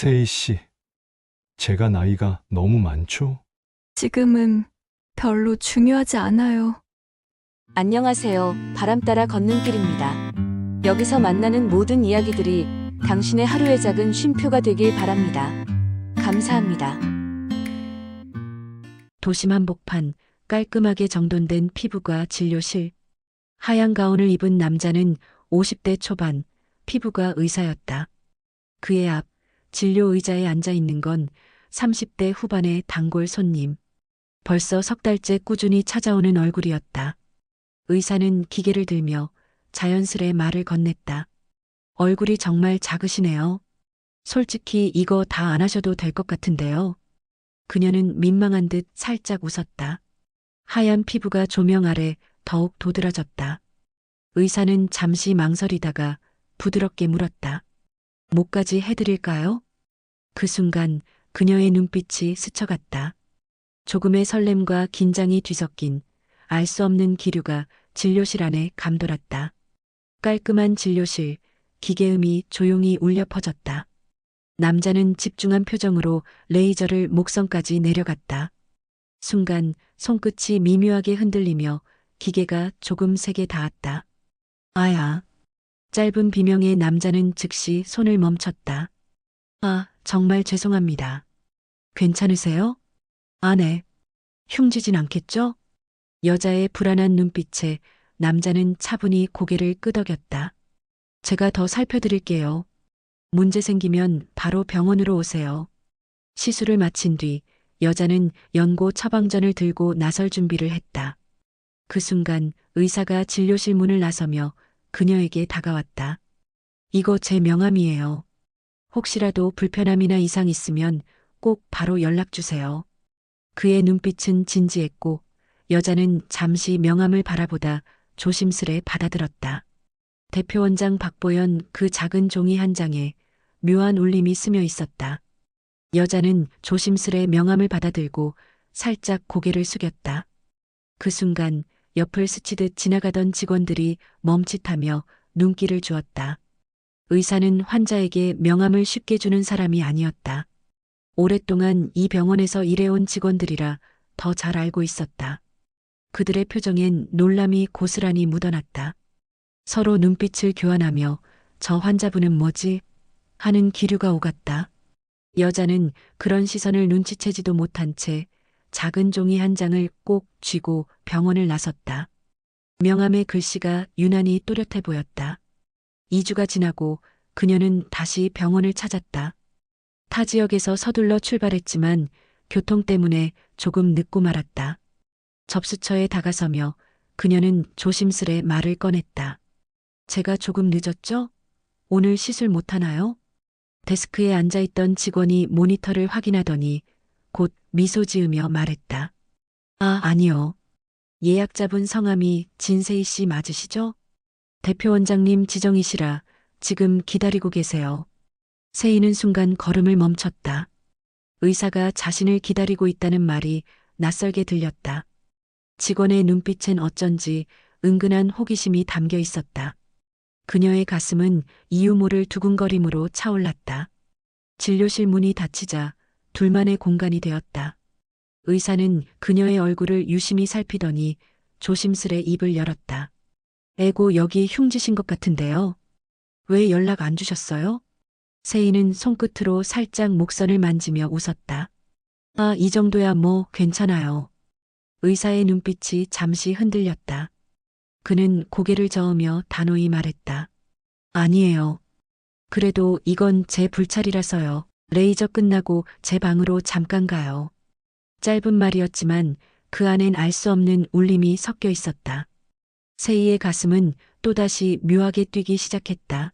세희 씨, 제가 나이가 너무 많죠? 지금은 별로 중요하지 않아요. 안녕하세요. 바람 따라 걷는 길입니다. 여기서 만나는 모든 이야기들이 당신의 하루의 작은 쉼표가 되길 바랍니다. 감사합니다. 도심 한복판, 깔끔하게 정돈된 피부과 진료실. 하얀 가운을 입은 남자는 50대 초반, 피부가 의사였다. 그의 앞, 진료 의자에 앉아 있는 건 30대 후반의 단골 손님. 벌써 석 달째 꾸준히 찾아오는 얼굴이었다. 의사는 기계를 들며 자연스레 말을 건넸다. 얼굴이 정말 작으시네요. 솔직히 이거 다 안 하셔도 될 것 같은데요. 그녀는 민망한 듯 살짝 웃었다. 하얀 피부가 조명 아래 더욱 도드라졌다. 의사는 잠시 망설이다가 부드럽게 물었다. 목까지 해드릴까요? 그 순간 그녀의 눈빛이 스쳐갔다. 조금의 설렘과 긴장이 뒤섞인 알 수 없는 기류가 진료실 안에 감돌았다. 깔끔한 진료실, 기계음이 조용히 울려 퍼졌다. 남자는 집중한 표정으로 레이저를 목선까지 내려갔다. 순간 손끝이 미묘하게 흔들리며 기계가 조금 세게 닿았다. 아야. 짧은 비명에 남자는 즉시 손을 멈췄다. 아, 정말 죄송합니다. 괜찮으세요? 아, 네. 흉지진 않겠죠? 여자의 불안한 눈빛에 남자는 차분히 고개를 끄덕였다. 제가 더 살펴드릴게요. 문제 생기면 바로 병원으로 오세요. 시술을 마친 뒤 여자는 연고 처방전을 들고 나설 준비를 했다. 그 순간 의사가 진료실 문을 나서며 그녀에게 다가왔다. 이거 제 명함이에요. 혹시라도 불편함이나 이상 있으면 꼭 바로 연락 주세요. 그의 눈빛은 진지했고 여자는 잠시 명함을 바라보다 조심스레 받아들었다. 대표원장 박보연 그 작은 종이 한 장에 묘한 울림이 스며 있었다. 여자는 조심스레 명함을 받아들고 살짝 고개를 숙였다. 그 순간 옆을 스치듯 지나가던 직원들이 멈칫하며 눈길을 주었다. 의사는 환자에게 명함을 쉽게 주는 사람이 아니었다. 오랫동안 이 병원에서 일해온 직원들이라 더 잘 알고 있었다. 그들의 표정엔 놀람이 고스란히 묻어났다. 서로 눈빛을 교환하며 저 환자분은 뭐지? 하는 기류가 오갔다. 여자는 그런 시선을 눈치채지도 못한 채 작은 종이 한 장을 꼭 쥐고 병원을 나섰다. 명함의 글씨가 유난히 또렷해 보였다. 2주가 지나고 그녀는 다시 병원을 찾았다. 타 지역에서 서둘러 출발했지만 교통 때문에 조금 늦고 말았다. 접수처에 다가서며 그녀는 조심스레 말을 꺼냈다. 제가 조금 늦었죠? 오늘 시술 못하나요? 데스크에 앉아있던 직원이 모니터를 확인하더니 곧 미소 지으며 말했다. 아, 아니요. 예약자분 성함이 진세희 씨 맞으시죠? 대표원장님 지정이시라 지금 기다리고 계세요. 세희는 순간 걸음을 멈췄다. 의사가 자신을 기다리고 있다는 말이 낯설게 들렸다. 직원의 눈빛엔 어쩐지 은근한 호기심이 담겨 있었다. 그녀의 가슴은 이유 모를 두근거림으로 차올랐다. 진료실 문이 닫히자 둘만의 공간이 되었다. 의사는 그녀의 얼굴을 유심히 살피더니 조심스레 입을 열었다. 에고 여기 흉지신 것 같은데요. 왜 연락 안 주셨어요? 세희는 손끝으로 살짝 목선을 만지며 웃었다. 아, 이 정도야 뭐 괜찮아요. 의사의 눈빛이 잠시 흔들렸다. 그는 고개를 저으며 단호히 말했다. 아니에요. 그래도 이건 제 불찰이라서요. 레이저 끝나고 제 방으로 잠깐 가요. 짧은 말이었지만 그 안엔 알 수 없는 울림이 섞여 있었다. 세희의 가슴은 또다시 묘하게 뛰기 시작했다.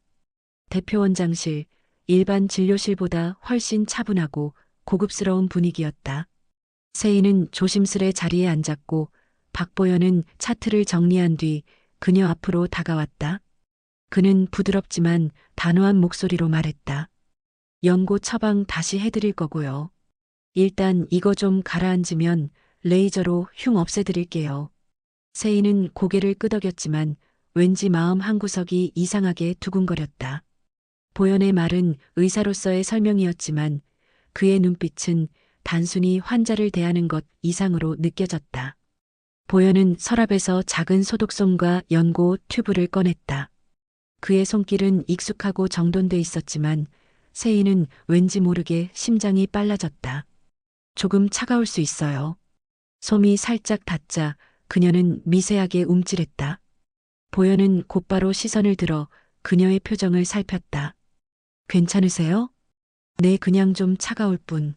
대표원장실, 일반 진료실보다 훨씬 차분하고 고급스러운 분위기였다. 세희는 조심스레 자리에 앉았고 박보연은 차트를 정리한 뒤 그녀 앞으로 다가왔다. 그는 부드럽지만 단호한 목소리로 말했다. 연고 처방 다시 해드릴 거고요. 일단 이거 좀 가라앉으면 레이저로 흉 없애드릴게요. 세희는 고개를 끄덕였지만 왠지 마음 한구석이 이상하게 두근거렸다. 보현의 말은 의사로서의 설명이었지만 그의 눈빛은 단순히 환자를 대하는 것 이상으로 느껴졌다. 보현은 서랍에서 작은 소독솜과 연고 튜브를 꺼냈다. 그의 손길은 익숙하고 정돈돼 있었지만 세이는 왠지 모르게 심장이 빨라졌다. 조금 차가울 수 있어요. 솜이 살짝 닿자 그녀는 미세하게 움찔했다. 보현은 곧바로 시선을 들어 그녀의 표정을 살폈다. 괜찮으세요? 네, 그냥 좀 차가울 뿐.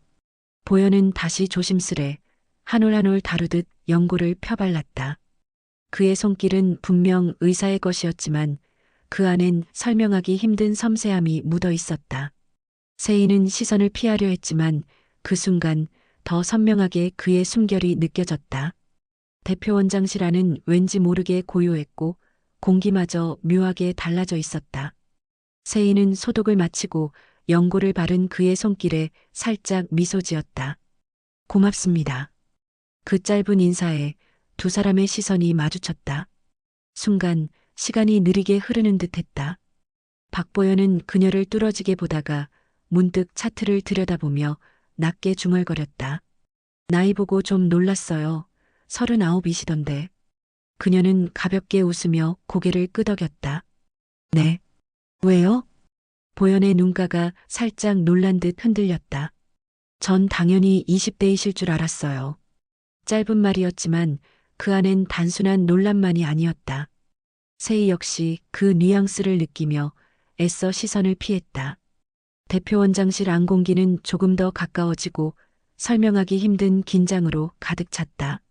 보현은 다시 조심스레 한 올 한 올 다루듯 연고를 펴발랐다. 그의 손길은 분명 의사의 것이었지만 그 안엔 설명하기 힘든 섬세함이 묻어 있었다. 세이는 시선을 피하려 했지만 그 순간 더 선명하게 그의 숨결이 느껴졌다. 대표 원장실 안은 왠지 모르게 고요했고 공기마저 묘하게 달라져 있었다. 세이는 소독을 마치고 연고를 바른 그의 손길에 살짝 미소 지었다. 고맙습니다. 그 짧은 인사에 두 사람의 시선이 마주쳤다. 순간 시간이 느리게 흐르는 듯 했다. 박보현은 그녀를 뚫어지게 보다가 문득 차트를 들여다보며 낮게 중얼거렸다. 나이 보고 좀 놀랐어요. 39이시던데. 그녀는 가볍게 웃으며 고개를 끄덕였다. 네. 왜요? 보현의 눈가가 살짝 놀란 듯 흔들렸다. 전 당연히 20대이실 줄 알았어요. 짧은 말이었지만 그 안엔 단순한 놀람만이 아니었다. 세이 역시 그 뉘앙스를 느끼며 애써 시선을 피했다. 대표 원장실 안 공기는 조금 더 가까워지고 설명하기 힘든 긴장으로 가득 찼다.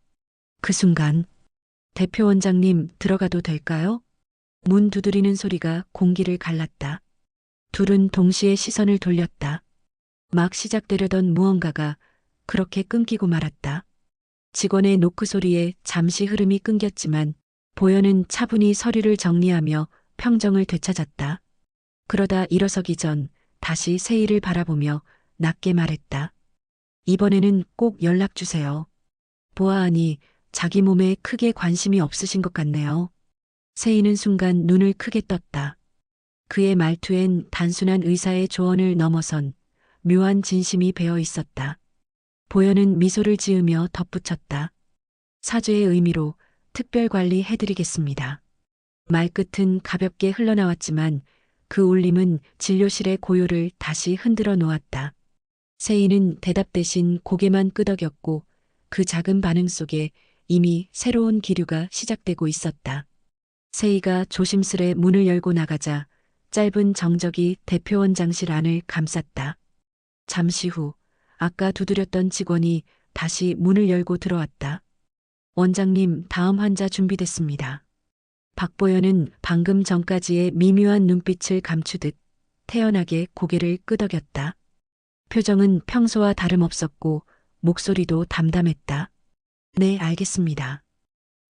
그 순간 대표 원장님 들어가도 될까요? 문 두드리는 소리가 공기를 갈랐다. 둘은 동시에 시선을 돌렸다. 막 시작되려던 무언가가 그렇게 끊기고 말았다. 직원의 노크 소리에 잠시 흐름이 끊겼지만 보현은 차분히 서류를 정리하며 평정을 되찾았다. 그러다 일어서기 전 다시 세이를 바라보며 낮게 말했다. 이번에는 꼭 연락 주세요. 보아하니 자기 몸에 크게 관심이 없으신 것 같네요. 세이는 순간 눈을 크게 떴다. 그의 말투엔 단순한 의사의 조언을 넘어선 묘한 진심이 배어 있었다. 보현은 미소를 지으며 덧붙였다. 사죄의 의미로 특별 관리 해드리겠습니다. 말끝은 가볍게 흘러나왔지만 그 울림은 진료실의 고요를 다시 흔들어 놓았다. 세이는 대답 대신 고개만 끄덕였고 그 작은 반응 속에 이미 새로운 기류가 시작되고 있었다. 세이가 조심스레 문을 열고 나가자 짧은 정적이 대표 원장실 안을 감쌌다. 잠시 후 아까 두드렸던 직원이 다시 문을 열고 들어왔다. 원장님, 다음 환자 준비됐습니다. 박보현은 방금 전까지의 미묘한 눈빛을 감추듯 태연하게 고개를 끄덕였다. 표정은 평소와 다름없었고 목소리도 담담했다. 네, 알겠습니다.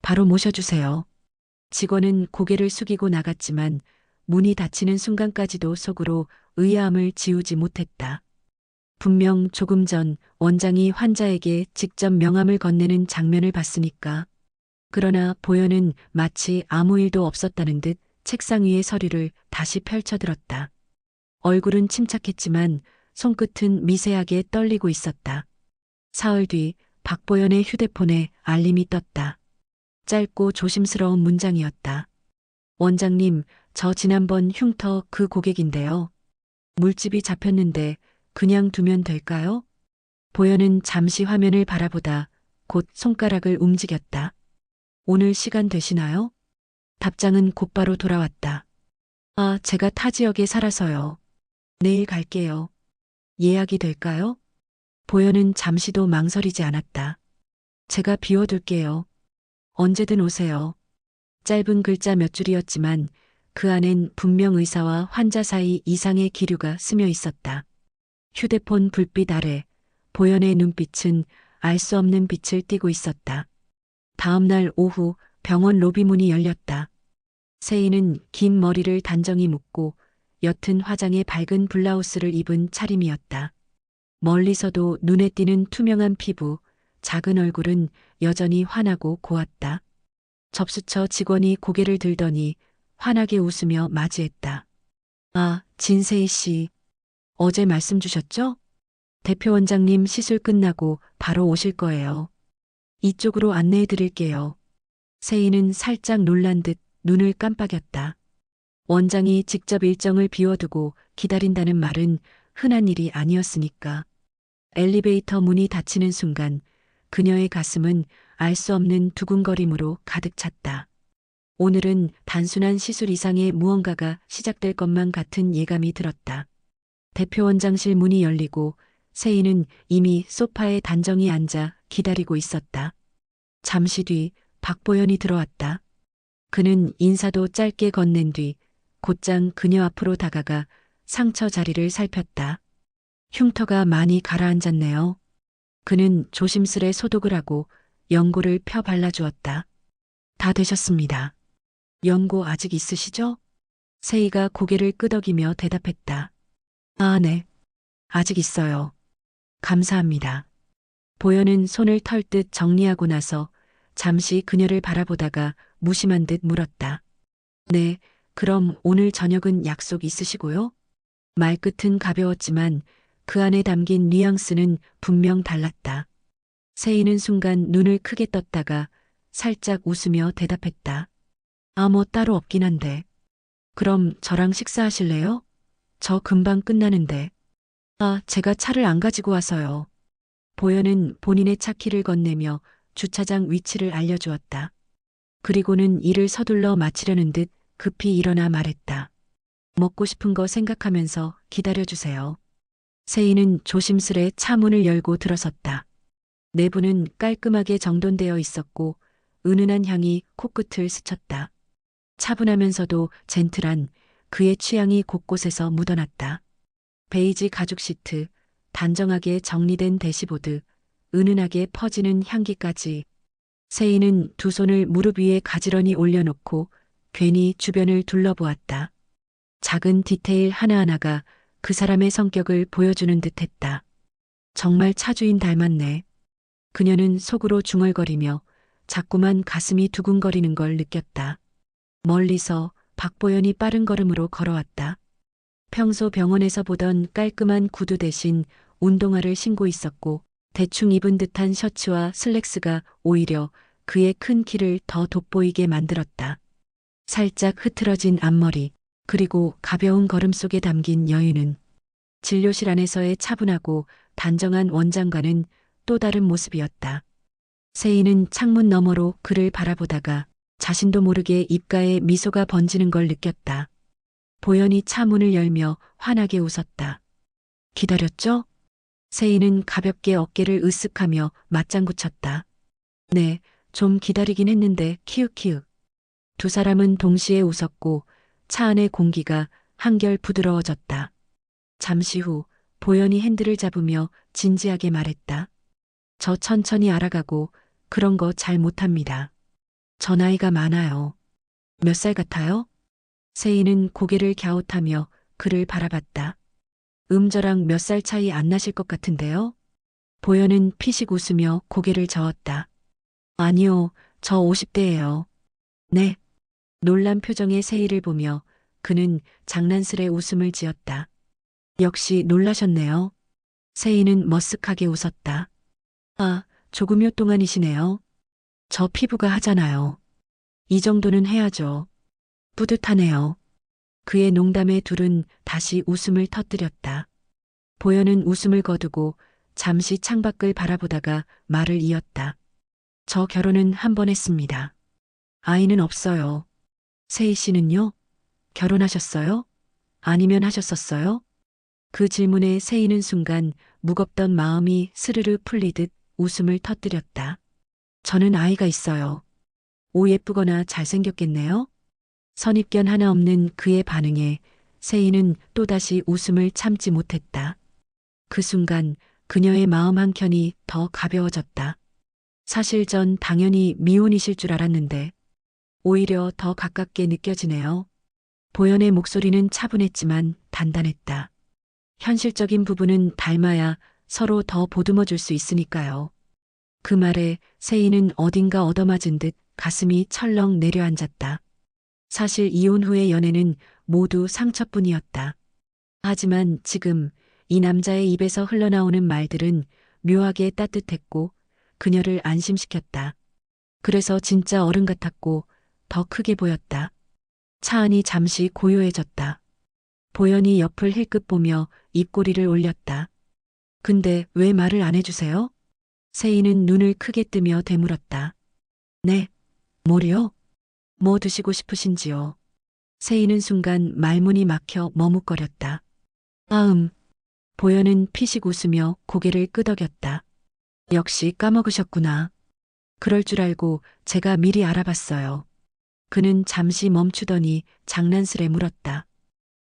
바로 모셔주세요. 직원은 고개를 숙이고 나갔지만 문이 닫히는 순간까지도 속으로 의아함을 지우지 못했다. 분명 조금 전 원장이 환자에게 직접 명함을 건네는 장면을 봤으니까. 그러나 보현은 마치 아무 일도 없었다는 듯 책상 위의 서류를 다시 펼쳐들었다. 얼굴은 침착했지만 손끝은 미세하게 떨리고 있었다. 사흘 뒤 박보현의 휴대폰에 알림이 떴다. 짧고 조심스러운 문장이었다. 원장님, 저 지난번 흉터 그 고객인데요. 물집이 잡혔는데 그냥 두면 될까요? 보현은 잠시 화면을 바라보다 곧 손가락을 움직였다. 오늘 시간 되시나요? 답장은 곧바로 돌아왔다. 아, 제가 타 지역에 살아서요. 내일 갈게요. 예약이 될까요? 보현은 잠시도 망설이지 않았다. 제가 비워둘게요. 언제든 오세요. 짧은 글자 몇 줄이었지만 그 안엔 분명 의사와 환자 사이 이상의 기류가 스며 있었다. 휴대폰 불빛 아래 보현의 눈빛은 알 수 없는 빛을 띠고 있었다. 다음 날 오후 병원 로비 문이 열렸다. 세이는 긴 머리를 단정히 묶고 옅은 화장에 밝은 블라우스를 입은 차림이었다. 멀리서도 눈에 띄는 투명한 피부, 작은 얼굴은 여전히 환하고 고왔다. 접수처 직원이 고개를 들더니 환하게 웃으며 맞이했다. 아, 진세희 씨. 어제 말씀 주셨죠? 대표 원장님 시술 끝나고 바로 오실 거예요. 이쪽으로 안내해 드릴게요. 세희는 살짝 놀란 듯 눈을 깜빡였다. 원장이 직접 일정을 비워두고 기다린다는 말은 흔한 일이 아니었으니까. 엘리베이터 문이 닫히는 순간 그녀의 가슴은 알 수 없는 두근거림으로 가득 찼다. 오늘은 단순한 시술 이상의 무언가가 시작될 것만 같은 예감이 들었다. 대표 원장실 문이 열리고 세희는 이미 소파에 단정히 앉아 기다리고 있었다. 잠시 뒤 박보현이 들어왔다. 그는 인사도 짧게 건넨 뒤 곧장 그녀 앞으로 다가가 상처 자리를 살폈다. 흉터가 많이 가라앉았네요. 그는 조심스레 소독을 하고 연고를 펴 발라주었다. 다 되셨습니다. 연고 아직 있으시죠? 세희가 고개를 끄덕이며 대답했다. 아, 네. 아직 있어요. 감사합니다. 보현은 손을 털 듯 정리하고 나서 잠시 그녀를 바라보다가 무심한 듯 물었다. 네, 그럼 오늘 저녁은 약속 있으시고요? 말끝은 가벼웠지만 그 안에 담긴 뉘앙스는 분명 달랐다. 세희는 순간 눈을 크게 떴다가 살짝 웃으며 대답했다. 아, 뭐 따로 없긴 한데. 그럼 저랑 식사하실래요? 저 금방 끝나는데. 아, 제가 차를 안 가지고 와서요. 보현은 본인의 차 키를 건네며 주차장 위치를 알려주었다. 그리고는 일을 서둘러 마치려는 듯 급히 일어나 말했다. 먹고 싶은 거 생각하면서 기다려주세요. 세희는 조심스레 차 문을 열고 들어섰다. 내부는 깔끔하게 정돈되어 있었고 은은한 향이 코끝을 스쳤다. 차분하면서도 젠틀한 그의 취향이 곳곳에서 묻어났다. 베이지 가죽 시트, 단정하게 정리된 대시보드, 은은하게 퍼지는 향기까지. 세희는 두 손을 무릎 위에 가지런히 올려놓고 괜히 주변을 둘러보았다. 작은 디테일 하나하나가 그 사람의 성격을 보여주는 듯했다. 정말 차주인 닮았네. 그녀는 속으로 중얼거리며 자꾸만 가슴이 두근거리는 걸 느꼈다. 멀리서 박보현이 빠른 걸음으로 걸어왔다. 평소 병원에서 보던 깔끔한 구두 대신 운동화를 신고 있었고 대충 입은 듯한 셔츠와 슬랙스가 오히려 그의 큰 키를 더 돋보이게 만들었다. 살짝 흐트러진 앞머리, 그리고 가벼운 걸음 속에 담긴 여유는 진료실 안에서의 차분하고 단정한 원장과는 또 다른 모습이었다. 세희는 창문 너머로 그를 바라보다가 자신도 모르게 입가에 미소가 번지는 걸 느꼈다. 보현이 차 문을 열며 환하게 웃었다. 기다렸죠? 세희는 가볍게 어깨를 으쓱하며 맞장구 쳤다. 네, 좀 기다리긴 했는데 키읔키읔. 두 사람은 동시에 웃었고 차 안의 공기가 한결 부드러워졌다. 잠시 후 보현이 핸들을 잡으며 진지하게 말했다. 저 천천히 알아가고 그런 거 잘 못합니다. 저 나이가 많아요. 몇 살 같아요? 세희는 고개를 갸웃하며 그를 바라봤다. 저랑 몇 살 차이 안 나실 것 같은데요? 보현은 피식 웃으며 고개를 저었다. 아니요, 저 50대예요. 네. 놀란 표정의 세희를 보며 그는 장난스레 웃음을 지었다. 역시 놀라셨네요. 세희는 머쓱하게 웃었다. 아, 조금여 동안이시네요. 저 피부가 하잖아요. 이 정도는 해야죠. 뿌듯하네요. 그의 농담에 둘은 다시 웃음을 터뜨렸다. 보현은 웃음을 거두고 잠시 창밖을 바라보다가 말을 이었다. 저 결혼은 한 번 했습니다. 아이는 없어요. 세희 씨는요? 결혼하셨어요? 아니면 하셨었어요? 그 질문에 세희는 순간 무겁던 마음이 스르르 풀리듯 웃음을 터뜨렸다. 저는 아이가 있어요. 오, 예쁘거나 잘생겼겠네요? 선입견 하나 없는 그의 반응에 세희는 또다시 웃음을 참지 못했다. 그 순간 그녀의 마음 한켠이 더 가벼워졌다. 사실 전 당연히 미혼이실 줄 알았는데 오히려 더 가깝게 느껴지네요. 보현의 목소리는 차분했지만 단단했다. 현실적인 부분은 닮아야 서로 더 보듬어 줄 수 있으니까요. 그 말에 세희는 어딘가 얻어맞은 듯 가슴이 철렁 내려앉았다. 사실 이혼 후의 연애는 모두 상처뿐이었다. 하지만 지금 이 남자의 입에서 흘러나오는 말들은 묘하게 따뜻했고 그녀를 안심시켰다. 그래서 진짜 어른 같았고 더 크게 보였다. 차 안이 잠시 고요해졌다. 보현이 옆을 힐끗 보며 입꼬리를 올렸다. 근데 왜 말을 안 해주세요? 세희는 눈을 크게 뜨며 되물었다. 네, 뭐요? 뭐 드시고 싶으신지요? 세희는 순간 말문이 막혀 머뭇거렸다. 보현은 피식 웃으며 고개를 끄덕였다. 역시 까먹으셨구나. 그럴 줄 알고 제가 미리 알아봤어요. 그는 잠시 멈추더니 장난스레 물었다.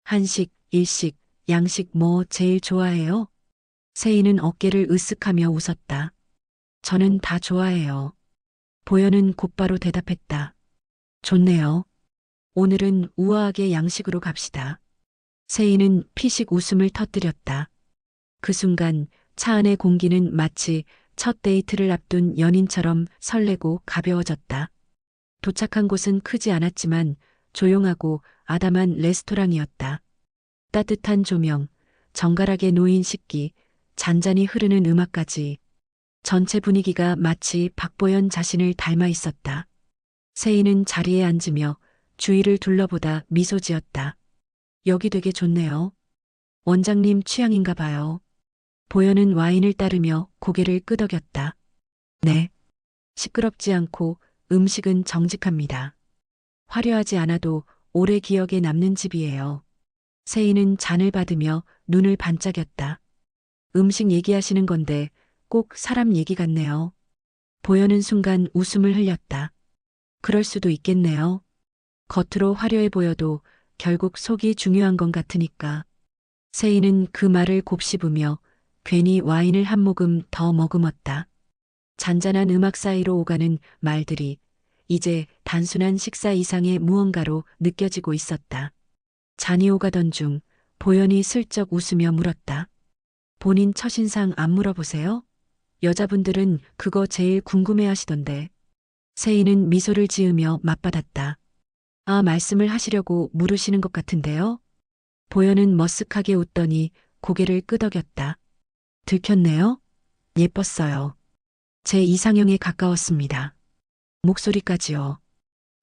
한식, 일식, 양식 뭐 제일 좋아해요? 세희는 어깨를 으쓱하며 웃었다. 저는 다 좋아해요. 보현은 곧바로 대답했다. 좋네요. 오늘은 우아하게 양식으로 갑시다. 세희는 피식 웃음을 터뜨렸다. 그 순간 차 안의 공기는 마치 첫 데이트를 앞둔 연인처럼 설레고 가벼워졌다. 도착한 곳은 크지 않았지만 조용하고 아담한 레스토랑이었다. 따뜻한 조명, 정갈하게 놓인 식기, 잔잔히 흐르는 음악까지 전체 분위기가 마치 박보현 자신을 닮아 있었다. 세희는 자리에 앉으며 주위를 둘러보다 미소 지었다. 여기 되게 좋네요. 원장님 취향인가 봐요. 보현은 와인을 따르며 고개를 끄덕였다. 네. 시끄럽지 않고 음식은 정직합니다. 화려하지 않아도 오래 기억에 남는 집이에요. 세희는 잔을 받으며 눈을 반짝였다. 음식 얘기하시는 건데 꼭 사람 얘기 같네요. 보현은 순간 웃음을 흘렸다. 그럴 수도 있겠네요. 겉으로 화려해 보여도 결국 속이 중요한 건 같으니까. 세희는 그 말을 곱씹으며 괜히 와인을 한 모금 더 머금었다. 잔잔한 음악 사이로 오가는 말들이 이제 단순한 식사 이상의 무언가로 느껴지고 있었다. 잔이 오가던 중 보현이 슬쩍 웃으며 물었다. 본인 첫인상 안 물어보세요? 여자분들은 그거 제일 궁금해 하시던데. 세희는 미소를 지으며 맞받았다. 말씀을 하시려고 물으시는 것 같은데요? 보현은 머쓱하게 웃더니 고개를 끄덕였다. 들켰네요? 예뻤어요. 제 이상형에 가까웠습니다. 목소리까지요.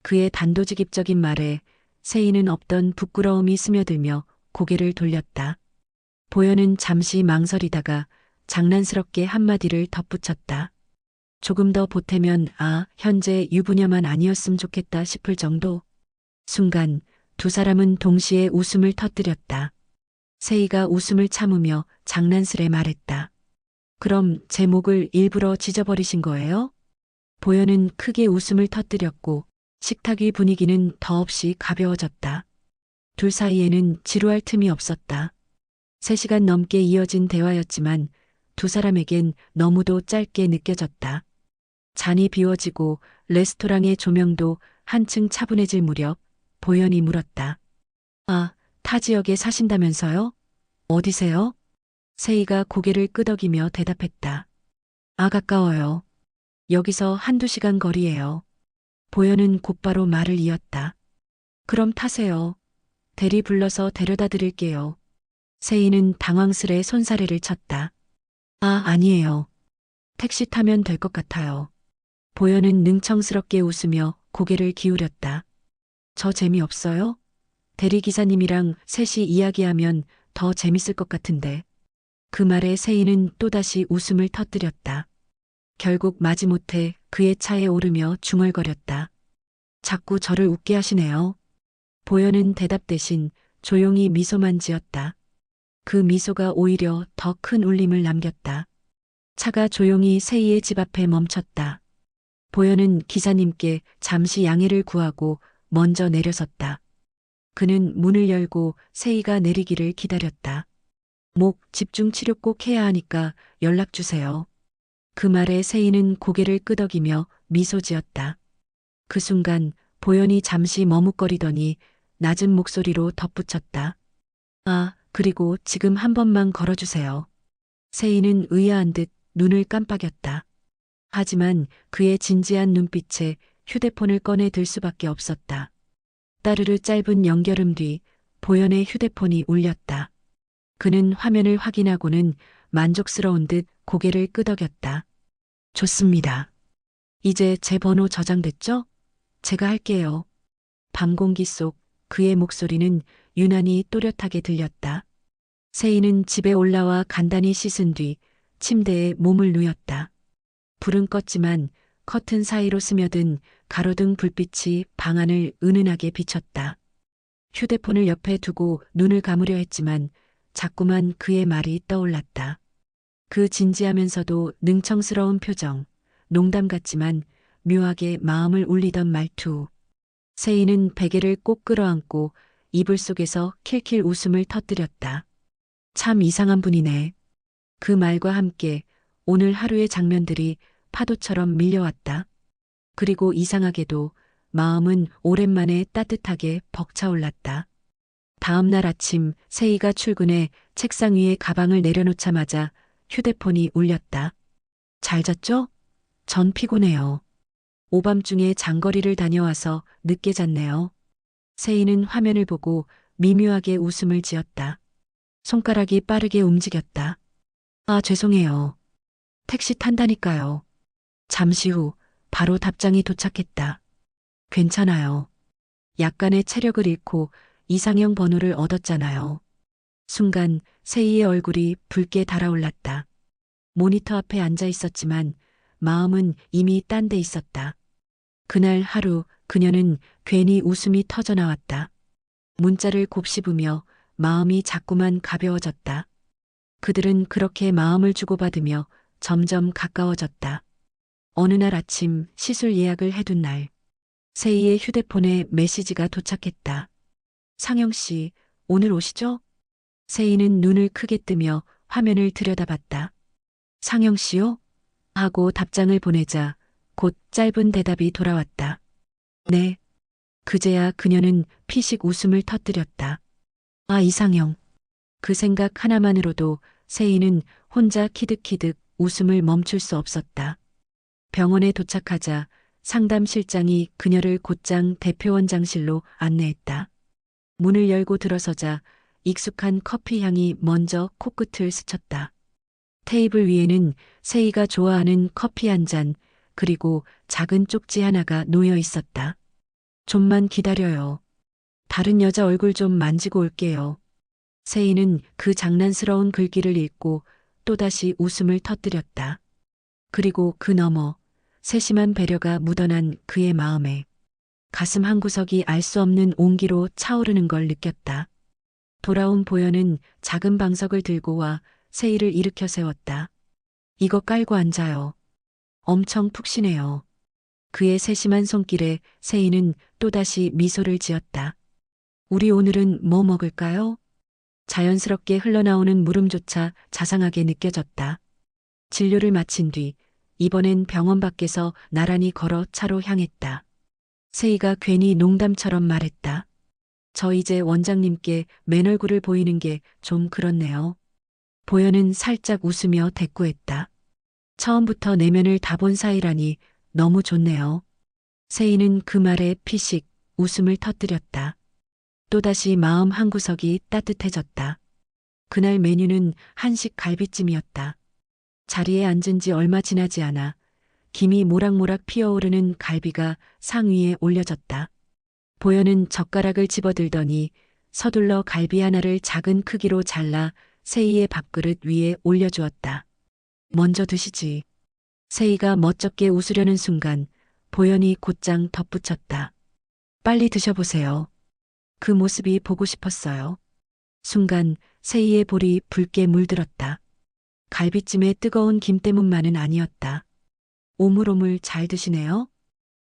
그의 단도직입적인 말에 세희는 없던 부끄러움이 스며들며 고개를 돌렸다. 보현은 잠시 망설이다가 장난스럽게 한마디를 덧붙였다. 조금 더 보태면 현재 유부녀만 아니었음 좋겠다 싶을 정도. 순간 두 사람은 동시에 웃음을 터뜨렸다. 세희가 웃음을 참으며 장난스레 말했다. 그럼 제 목을 일부러 찢어버리신 거예요? 보현은 크게 웃음을 터뜨렸고 식탁 위 분위기는 더없이 가벼워졌다. 둘 사이에는 지루할 틈이 없었다. 3시간 넘게 이어진 대화였지만 두 사람에겐 너무도 짧게 느껴졌다. 잔이 비워지고 레스토랑의 조명도 한층 차분해질 무렵 보현이 물었다. 타 지역에 사신다면서요? 어디세요? 세희가 고개를 끄덕이며 대답했다. 가까워요. 여기서 1~2시간 거리예요. 보현은 곧바로 말을 이었다. 그럼 타세요. 대리 불러서 데려다 드릴게요. 세희는 당황스레 손사래를 쳤다. 아니에요. 택시 타면 될 것 같아요. 보현은 능청스럽게 웃으며 고개를 기울였다. 저 재미없어요? 대리기사님이랑 셋이 이야기하면 더 재밌을 것 같은데. 그 말에 세희는 또다시 웃음을 터뜨렸다. 결국 마지못해 그의 차에 오르며 중얼거렸다. 자꾸 저를 웃게 하시네요. 보현은 대답 대신 조용히 미소만 지었다. 그 미소가 오히려 더 큰 울림을 남겼다. 차가 조용히 세희의 집 앞에 멈췄다. 보현은 기사님께 잠시 양해를 구하고 먼저 내려섰다. 그는 문을 열고 세희가 내리기를 기다렸다. 목 집중 치료 꼭 해야 하니까 연락 주세요. 그 말에 세희는 고개를 끄덕이며 미소 지었다. 그 순간 보현이 잠시 머뭇거리더니 낮은 목소리로 덧붙였다. 그리고 지금 한 번만 걸어주세요. 세희는 의아한 듯 눈을 깜빡였다. 하지만 그의 진지한 눈빛에 휴대폰을 꺼내 들 수밖에 없었다. 따르르 짧은 연결음 뒤 보현의 휴대폰이 울렸다. 그는 화면을 확인하고는 만족스러운 듯 고개를 끄덕였다. 좋습니다. 이제 제 번호 저장됐죠? 제가 할게요. 밤 공기 속 그의 목소리는 유난히 또렷하게 들렸다. 세희는 집에 올라와 간단히 씻은 뒤 침대에 몸을 누였다. 불은 껐지만 커튼 사이로 스며든 가로등 불빛이 방 안을 은은하게 비췄다. 휴대폰을 옆에 두고 눈을 감으려 했지만 자꾸만 그의 말이 떠올랐다. 그 진지하면서도 능청스러운 표정, 농담 같지만 묘하게 마음을 울리던 말투. 세희는 베개를 꼭 끌어안고 이불 속에서 킬킬 웃음을 터뜨렸다. 참 이상한 분이네. 그 말과 함께 오늘 하루의 장면들이 파도처럼 밀려왔다. 그리고 이상하게도 마음은 오랜만에 따뜻하게 벅차올랐다. 다음 날 아침 세희가 출근해 책상 위에 가방을 내려놓자마자 휴대폰이 울렸다. 잘 잤죠? 전 피곤해요. 오밤중에 장거리를 다녀와서 늦게 잤네요. 세희는 화면을 보고 미묘하게 웃음을 지었다. 손가락이 빠르게 움직였다. 아, 죄송해요. 택시 탄다니까요. 잠시 후 바로 답장이 도착했다. 괜찮아요. 약간의 체력을 잃고 이상형 번호를 얻었잖아요. 순간 세희의 얼굴이 붉게 달아올랐다. 모니터 앞에 앉아 있었지만 마음은 이미 딴 데 있었다. 그날 하루 그녀는 괜히 웃음이 터져나왔다. 문자를 곱씹으며 마음이 자꾸만 가벼워졌다. 그들은 그렇게 마음을 주고받으며 점점 가까워졌다. 어느 날 아침 시술 예약을 해둔 날, 세희의 휴대폰에 메시지가 도착했다. 상영 씨, 오늘 오시죠? 세희는 눈을 크게 뜨며 화면을 들여다봤다. 상영 씨요? 하고 답장을 보내자 곧 짧은 대답이 돌아왔다. 네. 그제야 그녀는 피식 웃음을 터뜨렸다. 아, 이상형. 그 생각 하나만으로도 세희는 혼자 키득키득 웃음을 멈출 수 없었다. 병원에 도착하자 상담실장이 그녀를 곧장 대표원장실로 안내했다. 문을 열고 들어서자 익숙한 커피 향이 먼저 코끝을 스쳤다. 테이블 위에는 세희가 좋아하는 커피 한 잔, 그리고 작은 쪽지 하나가 놓여 있었다. 좀만 기다려요. 다른 여자 얼굴 좀 만지고 올게요. 세희는 그 장난스러운 글귀를 읽고 또다시 웃음을 터뜨렸다. 그리고 그 너머 세심한 배려가 묻어난 그의 마음에 가슴 한구석이 알 수 없는 온기로 차오르는 걸 느꼈다. 돌아온 보현은 작은 방석을 들고 와 세희를 일으켜 세웠다. 이거 깔고 앉아요. 엄청 푹신해요. 그의 세심한 손길에 세희는 또다시 미소를 지었다. 우리 오늘은 뭐 먹을까요? 자연스럽게 흘러나오는 물음조차 자상하게 느껴졌다. 진료를 마친 뒤 이번엔 병원 밖에서 나란히 걸어 차로 향했다. 세희가 괜히 농담처럼 말했다. 저 이제 원장님께 맨 얼굴을 보이는 게 좀 그렇네요. 보현은 살짝 웃으며 대꾸했다. 처음부터 내면을 다 본 사이라니 너무 좋네요. 세희는 그 말에 피식 웃음을 터뜨렸다. 또다시 마음 한구석이 따뜻해졌다. 그날 메뉴는 한식 갈비찜이었다. 자리에 앉은 지 얼마 지나지 않아 김이 모락모락 피어오르는 갈비가 상위에 올려졌다. 보현은 젓가락을 집어들더니 서둘러 갈비 하나를 작은 크기로 잘라 세희의 밥그릇 위에 올려주었다. 먼저 드시지. 세희가 멋쩍게 웃으려는 순간 보현이 곧장 덧붙였다. 빨리 드셔보세요. 그 모습이 보고 싶었어요. 순간 세희의 볼이 붉게 물들었다. 갈비찜의 뜨거운 김 때문만은 아니었다. 오물오물 잘 드시네요.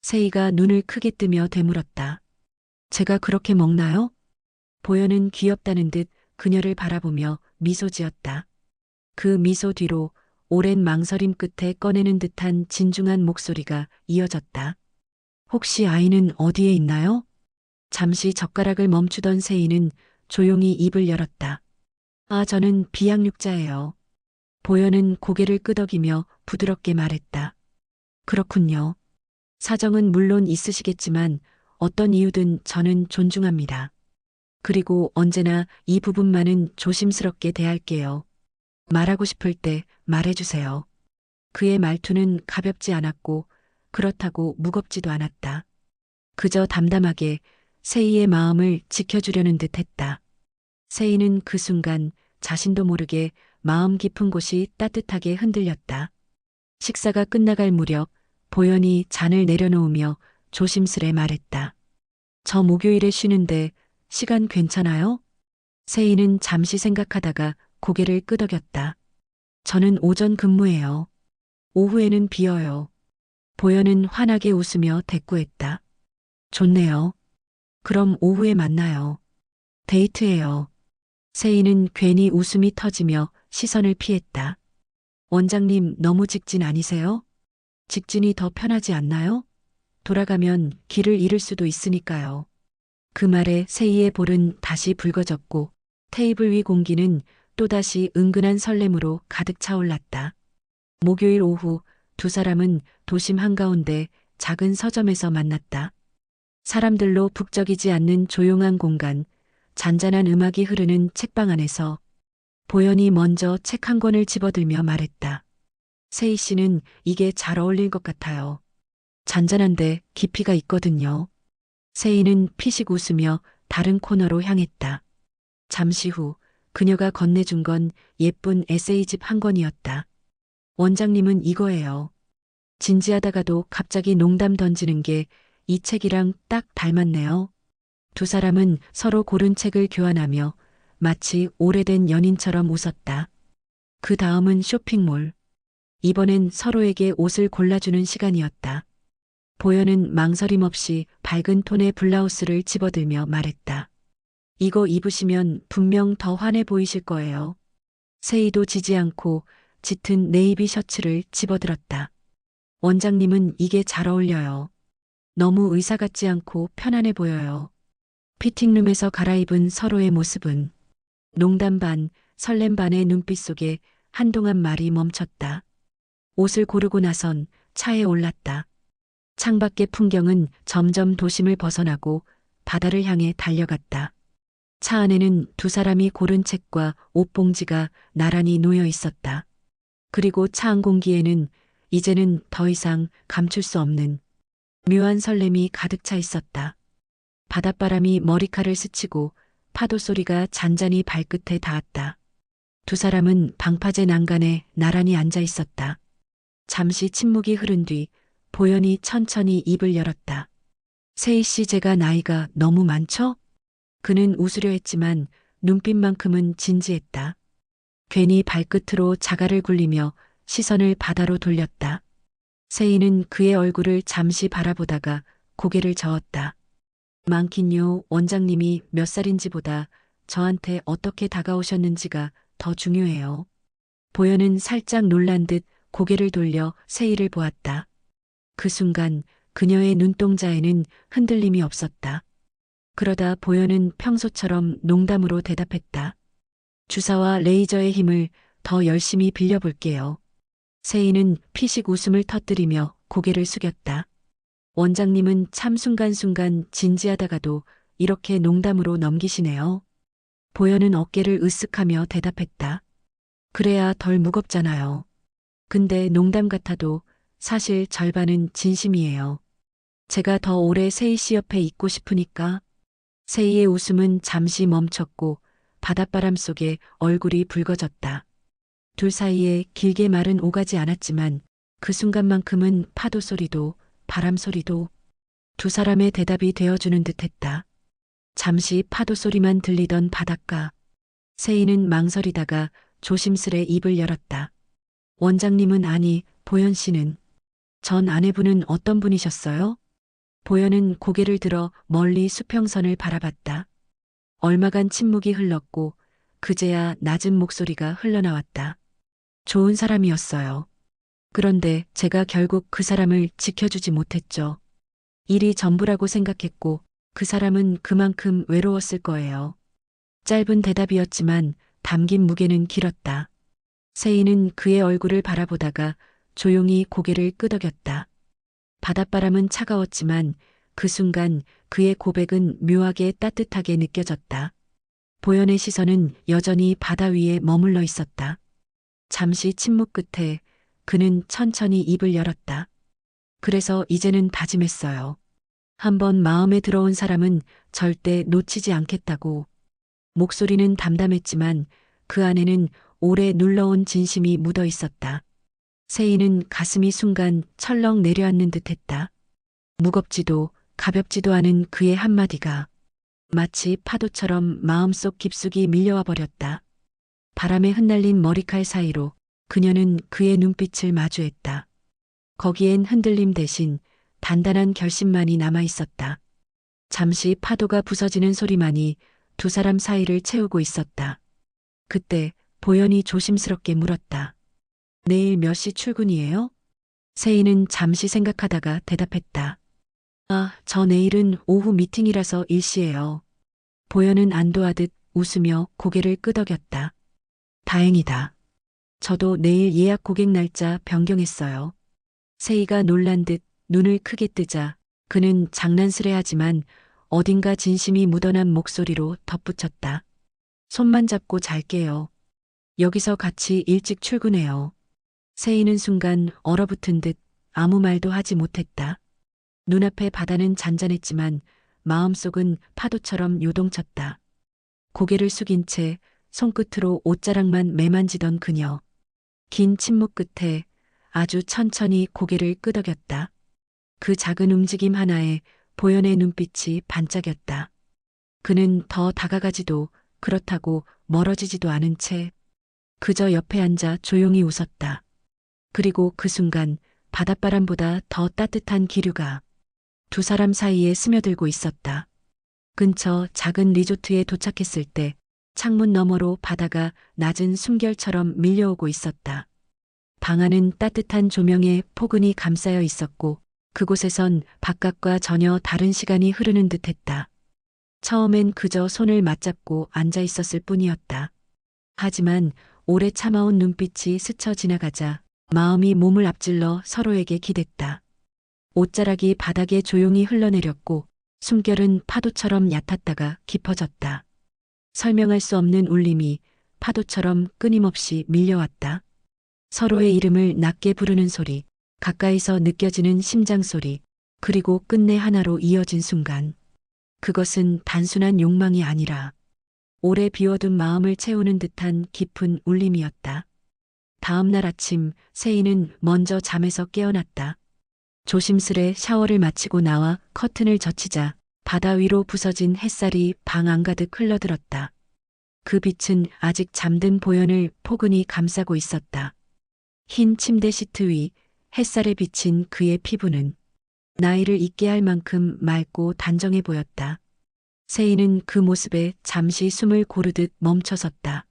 세희가 눈을 크게 뜨며 되물었다. 제가 그렇게 먹나요? 보현은 귀엽다는 듯 그녀를 바라보며 미소 지었다. 그 미소 뒤로 오랜 망설임 끝에 꺼내는 듯한 진중한 목소리가 이어졌다. 혹시 아이는 어디에 있나요? 잠시 젓가락을 멈추던 세희는 조용히 입을 열었다. 아, 저는 비양육자예요. 보현은 고개를 끄덕이며 부드럽게 말했다. 그렇군요. 사정은 물론 있으시겠지만 어떤 이유든 저는 존중합니다. 그리고 언제나 이 부분만은 조심스럽게 대할게요. 말하고 싶을 때 말해주세요. 그의 말투는 가볍지 않았고 그렇다고 무겁지도 않았다. 그저 담담하게 세희의 마음을 지켜주려는 듯 했다. 세희는 그 순간 자신도 모르게 마음 깊은 곳이 따뜻하게 흔들렸다. 식사가 끝나갈 무렵 보현이 잔을 내려놓으며 조심스레 말했다. 저 목요일에 쉬는데 시간 괜찮아요? 세희는 잠시 생각하다가 고개를 끄덕였다. 저는 오전 근무해요. 오후에는 비어요. 보현은 환하게 웃으며 대꾸했다. 좋네요. 그럼 오후에 만나요. 데이트해요. 세희는 괜히 웃음이 터지며 시선을 피했다. 원장님 너무 직진 아니세요? 직진이 더 편하지 않나요? 돌아가면 길을 잃을 수도 있으니까요. 그 말에 세희의 볼은 다시 붉어졌고 테이블 위 공기는 또다시 은근한 설렘으로 가득 차올랐다. 목요일 오후 두 사람은 도심 한가운데 작은 서점에서 만났다. 사람들로 북적이지 않는 조용한 공간, 잔잔한 음악이 흐르는 책방 안에서 보현이 먼저 책 한 권을 집어들며 말했다. 세희 씨는 이게 잘 어울릴 것 같아요. 잔잔한데 깊이가 있거든요. 세희는 피식 웃으며 다른 코너로 향했다. 잠시 후 그녀가 건네준 건 예쁜 에세이집 한 권이었다. 원장님은 이거예요. 진지하다가도 갑자기 농담 던지는 게 이 책이랑 딱 닮았네요. 두 사람은 서로 고른 책을 교환하며 마치 오래된 연인처럼 웃었다. 그 다음은 쇼핑몰. 이번엔 서로에게 옷을 골라주는 시간이었다. 보현은 망설임 없이 밝은 톤의 블라우스를 집어들며 말했다. 이거 입으시면 분명 더 환해 보이실 거예요. 세희도 지지 않고 짙은 네이비 셔츠를 집어들었다. 원장님은 이게 잘 어울려요. 너무 의사 같지 않고 편안해 보여요. 피팅룸에서 갈아입은 서로의 모습은 농담 반, 설렘 반의 눈빛 속에 한동안 말이 멈췄다. 옷을 고르고 나선 차에 올랐다. 창밖의 풍경은 점점 도심을 벗어나고 바다를 향해 달려갔다. 차 안에는 두 사람이 고른 책과 옷봉지가 나란히 놓여 있었다. 그리고 차 안 공기에는 이제는 더 이상 감출 수 없는 묘한 설렘이 가득 차 있었다. 바닷바람이 머리카락을 스치고 파도 소리가 잔잔히 발끝에 닿았다. 두 사람은 방파제 난간에 나란히 앉아 있었다. 잠시 침묵이 흐른 뒤 보현이 천천히 입을 열었다. 세희 씨 제가 나이가 너무 많죠? 그는 웃으려 했지만 눈빛만큼은 진지했다. 괜히 발끝으로 자갈을 굴리며 시선을 바다로 돌렸다. 세희는 그의 얼굴을 잠시 바라보다가 고개를 저었다. 많긴요, 원장님이 몇 살인지보다 저한테 어떻게 다가오셨는지가 더 중요해요. 보현은 살짝 놀란 듯 고개를 돌려 세희를 보았다. 그 순간 그녀의 눈동자에는 흔들림이 없었다. 그러다 보현은 평소처럼 농담으로 대답했다. 주사와 레이저의 힘을 더 열심히 빌려볼게요. 세희는 피식 웃음을 터뜨리며 고개를 숙였다. 원장님은 참 순간순간 진지하다가도 이렇게 농담으로 넘기시네요. 보현은 어깨를 으쓱하며 대답했다. 그래야 덜 무겁잖아요. 근데 농담 같아도 사실 절반은 진심이에요. 제가 더 오래 세희 씨 옆에 있고 싶으니까. 세희의 웃음은 잠시 멈췄고 바닷바람 속에 얼굴이 붉어졌다. 둘 사이에 길게 말은 오가지 않았지만 그 순간만큼은 파도 소리도 바람 소리도 두 사람의 대답이 되어주는 듯했다. 잠시 파도 소리만 들리던 바닷가. 세희는 망설이다가 조심스레 입을 열었다. 원장님은 아니, 보현 씨는. 전 아내분은 어떤 분이셨어요? 보현은 고개를 들어 멀리 수평선을 바라봤다. 얼마간 침묵이 흘렀고 그제야 낮은 목소리가 흘러나왔다. 좋은 사람이었어요. 그런데 제가 결국 그 사람을 지켜주지 못했죠. 일이 전부라고 생각했고 그 사람은 그만큼 외로웠을 거예요. 짧은 대답이었지만 담긴 무게는 길었다. 세희는 그의 얼굴을 바라보다가 조용히 고개를 끄덕였다. 바닷바람은 차가웠지만 그 순간 그의 고백은 묘하게 따뜻하게 느껴졌다. 보현의 시선은 여전히 바다 위에 머물러 있었다. 잠시 침묵 끝에 그는 천천히 입을 열었다. 그래서 이제는 다짐했어요. 한번 마음에 들어온 사람은 절대 놓치지 않겠다고. 목소리는 담담했지만 그 안에는 오래 눌러온 진심이 묻어 있었다. 세희는 가슴이 순간 철렁 내려앉는 듯했다. 무겁지도 가볍지도 않은 그의 한마디가 마치 파도처럼 마음속 깊숙이 밀려와 버렸다. 바람에 흩날린 머리칼 사이로 그녀는 그의 눈빛을 마주했다. 거기엔 흔들림 대신 단단한 결심만이 남아 있었다. 잠시 파도가 부서지는 소리만이 두 사람 사이를 채우고 있었다. 그때 보현이 조심스럽게 물었다. 내일 몇 시 출근이에요? 세희는 잠시 생각하다가 대답했다. 아, 저 내일은 오후 미팅이라서 일시예요. 보현은 안도하듯 웃으며 고개를 끄덕였다. 다행이다. 저도 내일 예약 고객 날짜 변경했어요. 세희가 놀란 듯 눈을 크게 뜨자 그는 장난스레하지만 어딘가 진심이 묻어난 목소리로 덧붙였다. 손만 잡고 잘게요. 여기서 같이 일찍 출근해요. 세희는 순간 얼어붙은 듯 아무 말도 하지 못했다. 눈앞의 바다는 잔잔했지만 마음속은 파도처럼 요동쳤다. 고개를 숙인 채 손끝으로 옷자락만 매만지던 그녀. 긴 침묵 끝에 아주 천천히 고개를 끄덕였다. 그 작은 움직임 하나에 보현의 눈빛이 반짝였다. 그는 더 다가가지도 그렇다고 멀어지지도 않은 채 그저 옆에 앉아 조용히 웃었다. 그리고 그 순간 바닷바람보다 더 따뜻한 기류가 두 사람 사이에 스며들고 있었다. 근처 작은 리조트에 도착했을 때 창문 너머로 바다가 낮은 숨결처럼 밀려오고 있었다. 방 안은 따뜻한 조명에 포근히 감싸여 있었고 그곳에선 바깥과 전혀 다른 시간이 흐르는 듯했다. 처음엔 그저 손을 맞잡고 앉아 있었을 뿐이었다. 하지만 오래 참아온 눈빛이 스쳐 지나가자 마음이 몸을 앞질러 서로에게 기댔다. 옷자락이 바닥에 조용히 흘러내렸고 숨결은 파도처럼 얕았다가 깊어졌다. 설명할 수 없는 울림이 파도처럼 끊임없이 밀려왔다. 서로의 이름을 낮게 부르는 소리, 가까이서 느껴지는 심장 소리, 그리고 끝내 하나로 이어진 순간. 그것은 단순한 욕망이 아니라 오래 비워둔 마음을 채우는 듯한 깊은 울림이었다. 다음 날 아침 세희는 먼저 잠에서 깨어났다. 조심스레 샤워를 마치고 나와 커튼을 젖히자 바다 위로 부서진 햇살이 방 안가득 흘러들었다. 그 빛은 아직 잠든 보현을 포근히 감싸고 있었다. 흰 침대 시트 위 햇살에 비친 그의 피부는 나이를 잊게 할 만큼 맑고 단정해 보였다. 세희는 그 모습에 잠시 숨을 고르듯 멈춰섰다.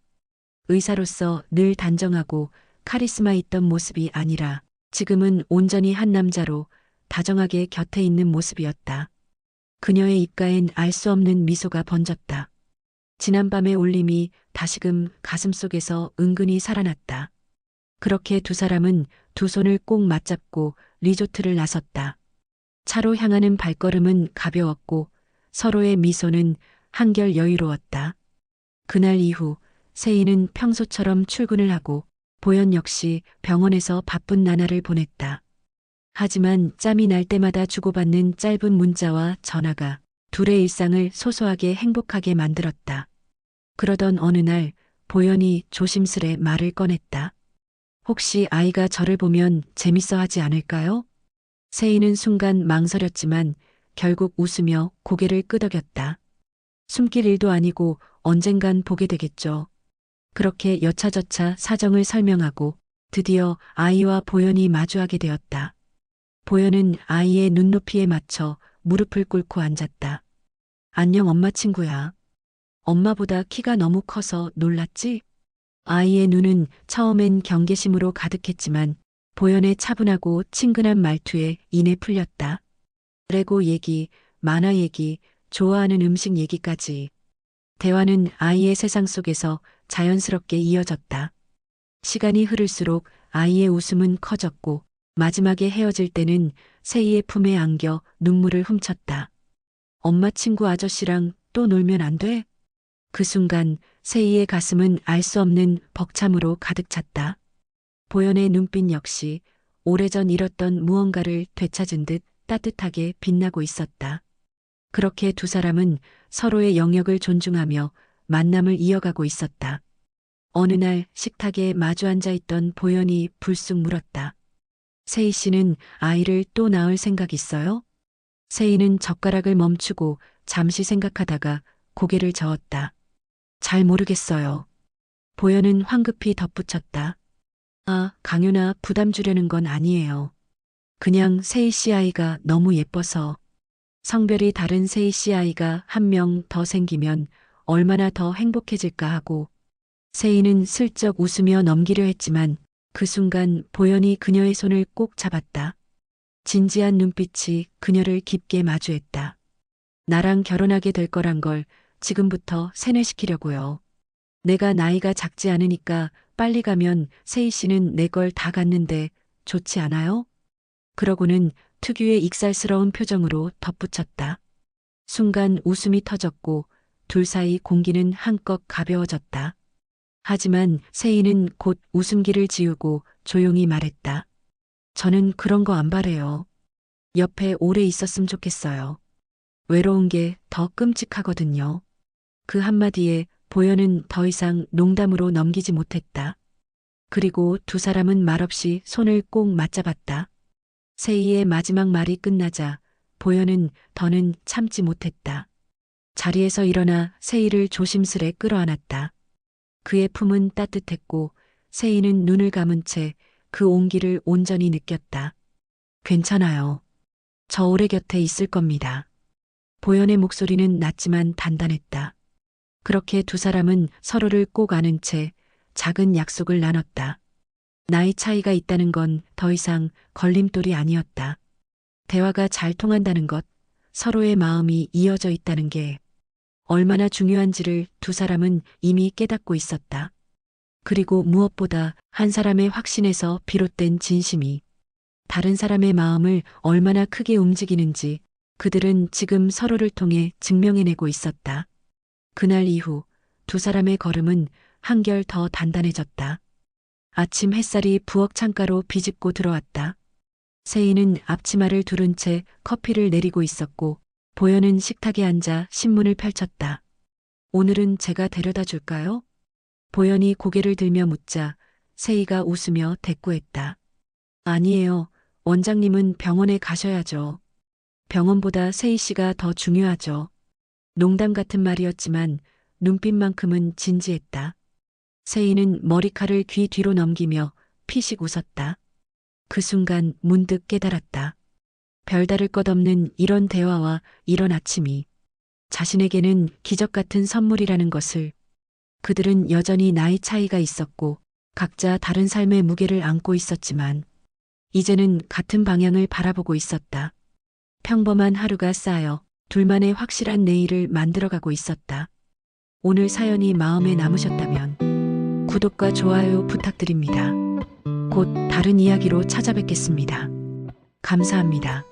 의사로서 늘 단정하고 카리스마 있던 모습이 아니라 지금은 온전히 한 남자로 다정하게 곁에 있는 모습이었다. 그녀의 입가엔 알 수 없는 미소가 번졌다. 지난밤의 울림이 다시금 가슴속에서 은근히 살아났다. 그렇게 두 사람은 두 손을 꼭 맞잡고 리조트를 나섰다. 차로 향하는 발걸음은 가벼웠고 서로의 미소는 한결 여유로웠다. 그날 이후 세희는 평소처럼 출근을 하고 보현 역시 병원에서 바쁜 나날을 보냈다. 하지만 짬이 날 때마다 주고받는 짧은 문자와 전화가 둘의 일상을 소소하게 행복하게 만들었다. 그러던 어느 날 보현이 조심스레 말을 꺼냈다. 혹시 아이가 저를 보면 재밌어 하지 않을까요? 세희는 순간 망설였지만 결국 웃으며 고개를 끄덕였다. 숨길 일도 아니고 언젠간 보게 되겠죠. 그렇게 여차저차 사정을 설명하고 드디어 아이와 보현이 마주하게 되었다. 보현은 아이의 눈높이에 맞춰 무릎을 꿇고 앉았다. 안녕 엄마 친구야. 엄마보다 키가 너무 커서 놀랐지? 아이의 눈은 처음엔 경계심으로 가득했지만 보현의 차분하고 친근한 말투에 이내 풀렸다. 레고 얘기, 만화 얘기, 좋아하는 음식 얘기까지. 대화는 아이의 세상 속에서 자연스럽게 이어졌다. 시간이 흐를수록 아이의 웃음은 커졌고 마지막에 헤어질 때는 세희의 품에 안겨 눈물을 훔쳤다. 엄마 친구 아저씨랑 또 놀면 안 돼? 그 순간 세희의 가슴은 알 수 없는 벅참으로 가득 찼다. 보현의 눈빛 역시 오래전 잃었던 무언가를 되찾은 듯 따뜻하게 빛나고 있었다. 그렇게 두 사람은 서로의 영역을 존중하며 만남을 이어가고 있었다. 어느 날 식탁에 마주 앉아 있던 보현이 불쑥 물었다. 세희 씨는 아이를 또 낳을 생각 있어요? 세희는 젓가락을 멈추고 잠시 생각하다가 고개를 저었다. 잘 모르겠어요. 보현은 황급히 덧붙였다. 아, 강윤아, 부담 주려는 건 아니에요. 그냥 세희 씨 아이가 너무 예뻐서. 성별이 다른 세희 씨 아이가 한 명 더 생기면 얼마나 더 행복해질까 하고. 세희는 슬쩍 웃으며 넘기려 했지만 그 순간 보현이 그녀의 손을 꼭 잡았다. 진지한 눈빛이 그녀를 깊게 마주했다. 나랑 결혼하게 될 거란 걸 지금부터 세뇌시키려고요. 내가 나이가 작지 않으니까 빨리 가면 세희 씨는 내 걸 다 갖는데 좋지 않아요? 그러고는 특유의 익살스러운 표정으로 덧붙였다. 순간 웃음이 터졌고 둘 사이 공기는 한껏 가벼워졌다. 하지만 세희는 곧 웃음기를 지우고 조용히 말했다. 저는 그런 거 안 바래요. 옆에 오래 있었으면 좋겠어요. 외로운 게 더 끔찍하거든요. 그 한마디에 보현은 더 이상 농담으로 넘기지 못했다. 그리고 두 사람은 말없이 손을 꼭 맞잡았다. 세희의 마지막 말이 끝나자 보현은 더는 참지 못했다. 자리에서 일어나 세희를 조심스레 끌어안았다. 그의 품은 따뜻했고 세희는 눈을 감은 채 그 온기를 온전히 느꼈다. 괜찮아요. 저 오래 곁에 있을 겁니다. 보현의 목소리는 낮지만 단단했다. 그렇게 두 사람은 서로를 꼭 안은 채 작은 약속을 나눴다. 나이 차이가 있다는 건 더 이상 걸림돌이 아니었다. 대화가 잘 통한다는 것, 서로의 마음이 이어져 있다는 게 얼마나 중요한지를 두 사람은 이미 깨닫고 있었다. 그리고 무엇보다 한 사람의 확신에서 비롯된 진심이 다른 사람의 마음을 얼마나 크게 움직이는지 그들은 지금 서로를 통해 증명해내고 있었다. 그날 이후 두 사람의 걸음은 한결 더 단단해졌다. 아침 햇살이 부엌 창가로 비집고 들어왔다. 세희는 앞치마를 두른 채 커피를 내리고 있었고 보현은 식탁에 앉아 신문을 펼쳤다. 오늘은 제가 데려다 줄까요? 보현이 고개를 들며 묻자 세희가 웃으며 대꾸했다. 아니에요. 원장님은 병원에 가셔야죠. 병원보다 세희 씨가 더 중요하죠. 농담 같은 말이었지만 눈빛만큼은 진지했다. 세희는 머리칼을 귀 뒤로 넘기며 피식 웃었다. 그 순간 문득 깨달았다. 별다를 것 없는 이런 대화와 이런 아침이 자신에게는 기적 같은 선물이라는 것을. 그들은 여전히 나이 차이가 있었고 각자 다른 삶의 무게를 안고 있었지만 이제는 같은 방향을 바라보고 있었다. 평범한 하루가 쌓여 둘만의 확실한 내일을 만들어가고 있었다. 오늘 사연이 마음에 남으셨다면 구독과 좋아요 부탁드립니다. 곧 다른 이야기로 찾아뵙겠습니다. 감사합니다.